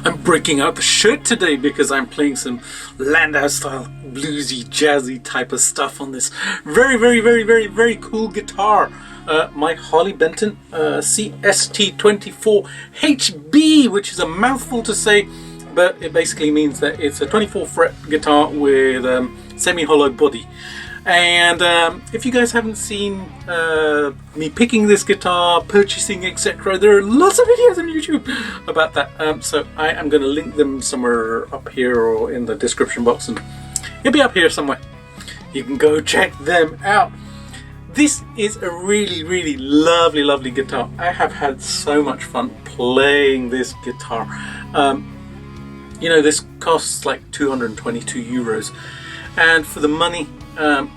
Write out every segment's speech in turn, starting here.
I'm breaking out the shirt today because I'm playing some Landau style bluesy jazzy type of stuff on this very cool guitar, my Harley Benton CST24-HB, which is a mouthful to say, but it basically means that it's a 24 fret guitar with semi-hollow body. And if you guys haven't seen me picking this guitar, purchasing, etc., there are lots of videos on YouTube about that. So I am going to link them somewhere up here or in the description box, and it'll be up here somewhere. You can go check them out. This is a really lovely guitar. I have had so much fun playing this guitar. You know, this costs like 222 euros, and for the money,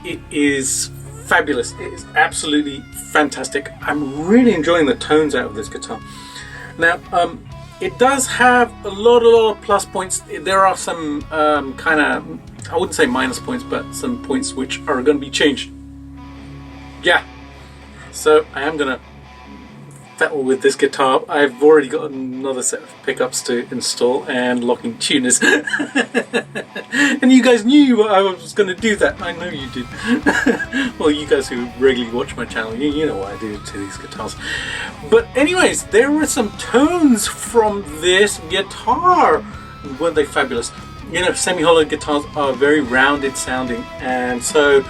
it is fabulous. It is absolutely fantastic. I'm really enjoying the tones out of this guitar. Now, It does have a lot of plus points. There are some kind of, I wouldn't say minus points, but some points which are going to be changed. Yeah, so I am going to battle with this guitar. I've already got another set of pickups to install and locking tuners. And you guys knew I was going to do that. I know you did. Well, you guys who regularly watch my channel, you know what I do to these guitars. But anyways, there were some tones from this guitar. Weren't they fabulous? You know, semi-hollow guitars are very rounded sounding, and so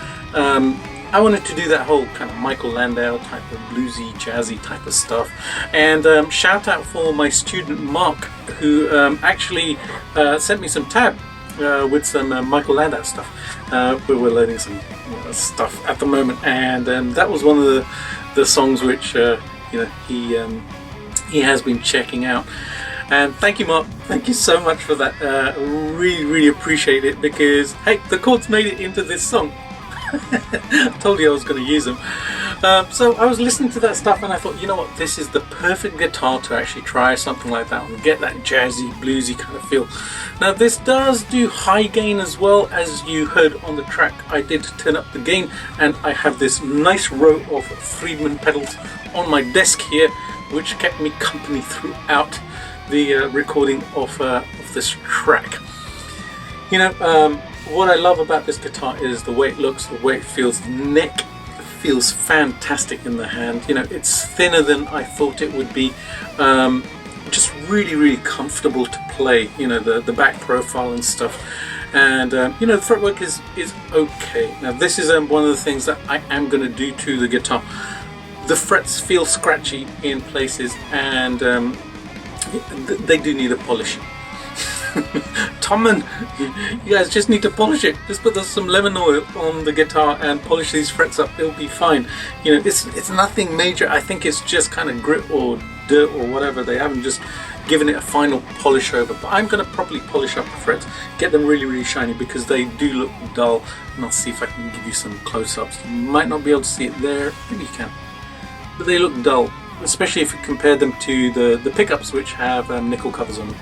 I wanted to do that whole kind of Michael Landau type of bluesy, jazzy type of stuff. And shout out for my student Mark, who actually sent me some tab with some Michael Landau stuff. We were learning some stuff at the moment, and that was one of the songs which you know, he has been checking out. And thank you, Mark. Thank you so much for that. Really appreciate it, because hey, the chords made it into this song. I told you I was going to use them. So I was listening to that stuff and I thought, you know what, this is the perfect guitar to actually try something like that and get that jazzy, bluesy kind of feel. Now this does do high gain as well, as you heard on the track. I did turn up the gain, and I have this nice row of Friedman pedals on my desk here, which kept me company throughout the recording of this track. You know, what I love about this guitar is the way it looks, the way it feels. The neck feels fantastic in the hand. You know, it's thinner than I thought it would be. Just really comfortable to play. You know, the back profile and stuff. And you know, the fretwork is okay. Now this is one of the things that I am going to do to the guitar. The frets feel scratchy in places, and they do need a polish. Tommen, you guys just need to polish it. Just put some lemon oil on the guitar and polish these frets up. It'll be fine. You know, it's nothing major. I think it's just kind of grit or dirt or whatever. They haven't just given it a final polish over. But I'm going to properly polish up the frets, get them really shiny, because they do look dull. And I'll see if I can give you some close-ups. You might not be able to see it there. Maybe you can. But they look dull, especially if you compare them to the pickups, which have nickel covers on them.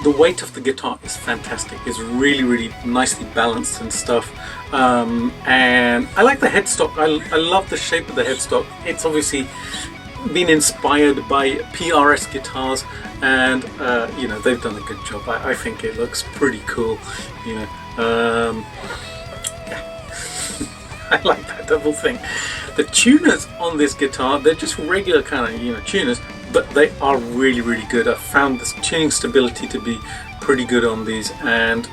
The weight of the guitar is fantastic. It's really nicely balanced and stuff. And I like the headstock. I love the shape of the headstock. It's obviously been inspired by PRS guitars, and you know, they've done a good job. I think it looks pretty cool. You know, yeah. I like that double thing. The tuners on this guitar, they're just regular kind of, you know, tuners, but they are really good. I've found this tuning stability to be pretty good on these, and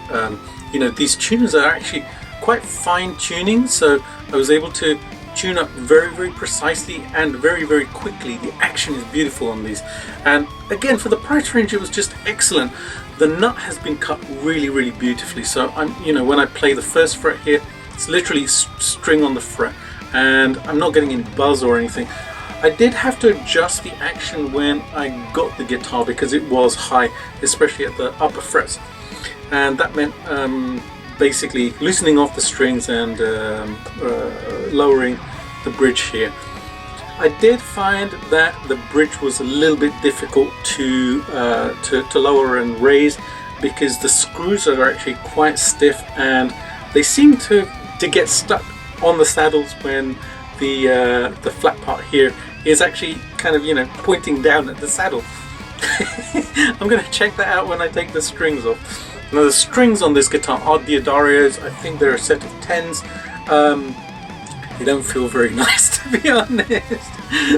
you know, these tuners are actually quite fine tuning, so I was able to tune up very precisely and very quickly. The action is beautiful on these, and again, for the price range, it was just excellent. The nut has been cut really beautifully, so you know, when I play the first fret here, it's literally string on the fret, and I'm not getting any buzz or anything. I did have to adjust the action when I got the guitar, because it was high, especially at the upper frets, and that meant basically loosening off the strings and lowering the bridge here. I did find that the bridge was a little bit difficult to lower and raise, because the screws are actually quite stiff, and they seem to get stuck on the saddles when the flat part here is actually kind of, you know, pointing down at the saddle. I'm going to check that out when I take the strings off. Now the strings on this guitar are Diodarios. I think they're a set of 10s. They don't feel very nice, to be honest.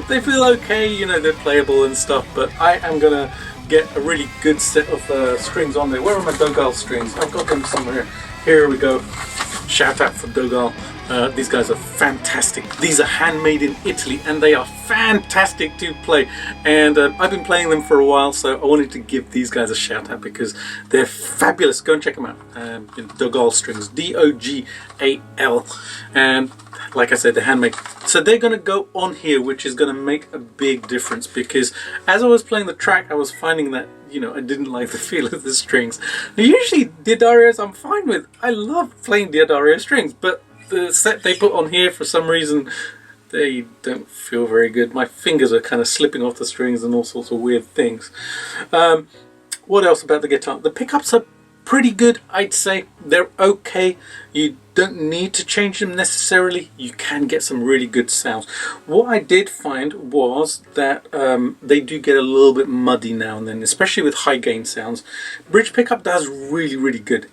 They feel okay, you know, they're playable and stuff, but I am going to get a really good set of strings on there. Where are my Dogal strings? I've got them somewhere. Here we go. Shout out for Dogal. These guys are fantastic. These are handmade in Italy, and they are fantastic to play, and I've been playing them for a while, so I wanted to give these guys a shout out because they're fabulous. Go and check them out. Dogal strings, D-O-G-A-L, and like I said, they're handmade. So they're going to go on here, which is going to make a big difference, because as I was playing the track, I was finding that, you know, I didn't like the feel of the strings. Now, usually Diodarios I'm fine with. I love playing Diodario strings, but the set they put on here, for some reason, they don't feel very good. My fingers are kind of slipping off the strings and all sorts of weird things. What else about the guitar? The pickups are pretty good, I'd say. They're okay. You don't need to change them necessarily. You can get some really good sounds. What I did find was that they do get a little bit muddy now and then, especially with high gain sounds. Bridge pickup does really good.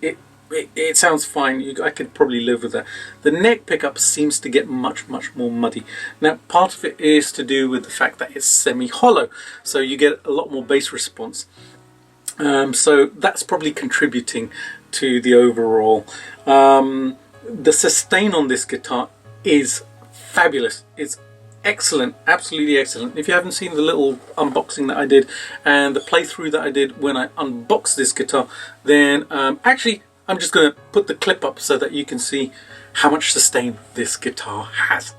It sounds fine. I could probably live with that. The neck pickup seems to get much more muddy. Now, part of it is to do with the fact that it's semi-hollow, so you get a lot more bass response. So that's probably contributing to the overall. The sustain on this guitar is fabulous. It's excellent, absolutely excellent. If you haven't seen the little unboxing that I did and the playthrough that I did when I unboxed this guitar, then actually I'm just going to put the clip up so that you can see how much sustain this guitar has.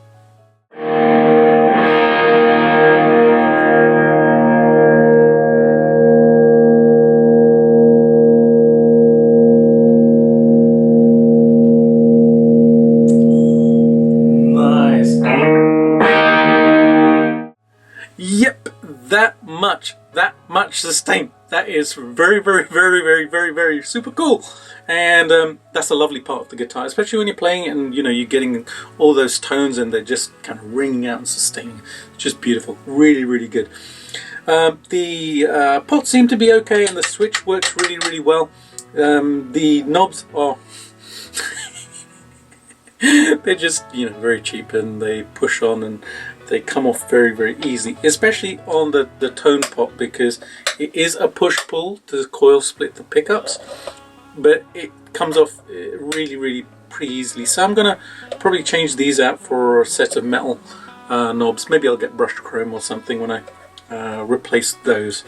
Yep, that much sustain. That is very super cool. And that's a lovely part of the guitar, especially when you're playing it and you know you're getting all those tones and they're just kind of ringing out and sustaining. It's just beautiful. Really good. The pots seem to be okay and the switch works really well. The knobs are they're just, you know, very cheap and they push on and they come off very easily, especially on the tone pot, because it is a push-pull to coil split the pickups, but it comes off really pretty easily. So I'm gonna probably change these out for a set of metal knobs. Maybe I'll get brushed chrome or something when I replace those.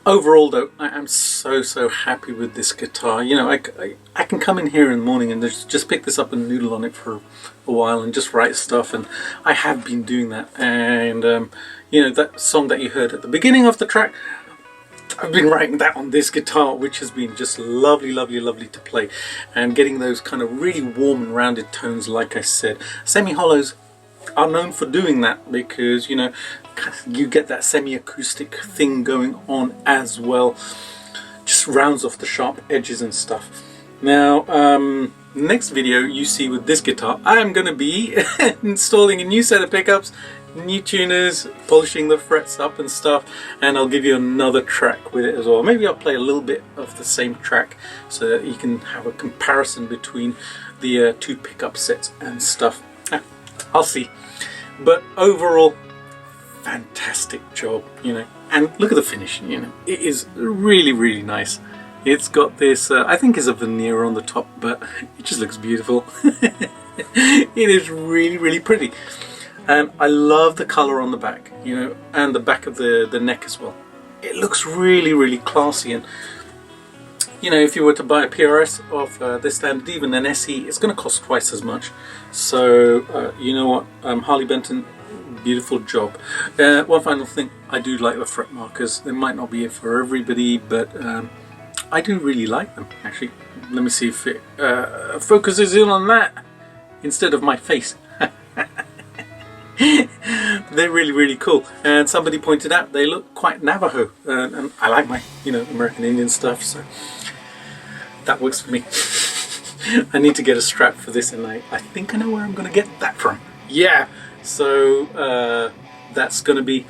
Overall though, I am so happy with this guitar. You know, I can come in here in the morning and just pick this up and noodle on it for a while and just write stuff, and I have been doing that. And you know, that song that you heard at the beginning of the track, I've been writing that on this guitar, which has been just lovely to play, and getting those kind of really warm and rounded tones. Like I said, semi-hollows are known for doing that, because you know you get that semi-acoustic thing going on as well, just rounds off the sharp edges and stuff. Now next video you see with this guitar, I am going to be installing a new set of pickups, new tuners, polishing the frets up and stuff, and I'll give you another track with it as well. Maybe I'll play a little bit of the same track so that you can have a comparison between the two pickup sets and stuff. I'll see. But overall, fantastic job, you know. And look at the finish, you know. It is really nice. It's got this, I think it's a veneer on the top, but it just looks beautiful. It is really pretty. And I love the colour on the back, you know, and the back of the neck as well. It looks really classy. And you know, if you were to buy a PRS of this standard, even an SE, it's going to cost twice as much. So you know what, Harley Benton, beautiful job. One final thing, I do like the fret markers. They might not be for everybody, but I do really like them, actually. Let me see if it focuses in on that instead of my face. They're really cool, and somebody pointed out they look quite Navajo, and I like my, you know, American Indian stuff, so that works for me. I need to get a strap for this, and I think I know where I'm going to get that from. Yeah, so that's going to be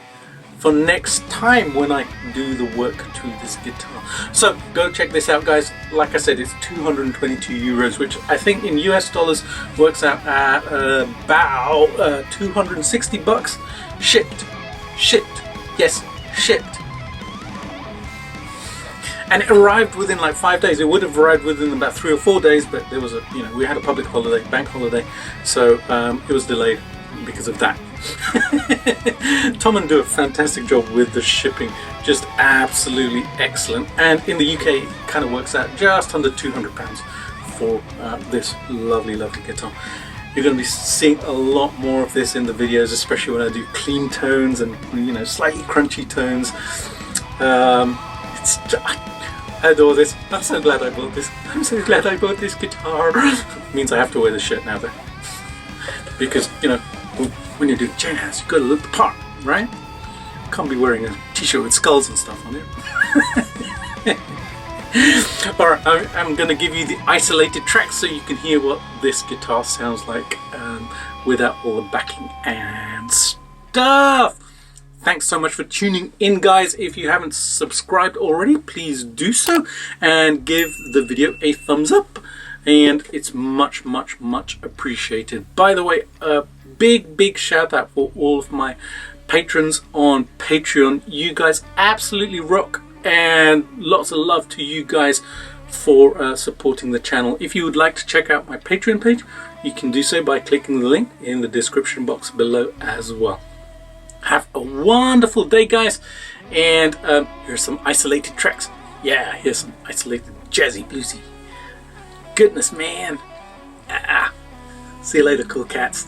for next time when I do the work to this guitar. So go check this out, guys. Like I said, it's 222 euros, which I think in US dollars works out at about 260 bucks. Shipped, yes, shipped. And it arrived within like 5 days. It would have arrived within about 3 or 4 days, but there was a, you know, we had a public holiday, bank holiday, so it was delayed because of that. Tom and do a fantastic job with the shipping, just absolutely excellent. And in the UK, it kind of works out just under £200 for this lovely guitar. You're going to be seeing a lot more of this in the videos, especially when I do clean tones and, you know, slightly crunchy tones. I adore this. I'm so glad I bought this. I'm so glad I bought this guitar. It means I have to wear the shirt now though, because, you know, when you're doing jazz, you've got to look the part, right? Can't be wearing a t-shirt with skulls and stuff on it. Alright, I'm going to give you the isolated tracks so you can hear what this guitar sounds like without all the backing and stuff. Thanks so much for tuning in, guys. If you haven't subscribed already, please do so and give the video a thumbs up, and it's much appreciated. By the way, a big shout out for all of my patrons on Patreon. You guys absolutely rock, and lots of love to you guys for supporting the channel. If you would like to check out my Patreon page, you can do so by clicking the link in the description box below as well. Have a wonderful day, guys, and here's some isolated tracks. Yeah, here's some isolated jazzy bluesy goodness, man. See you later, cool cats.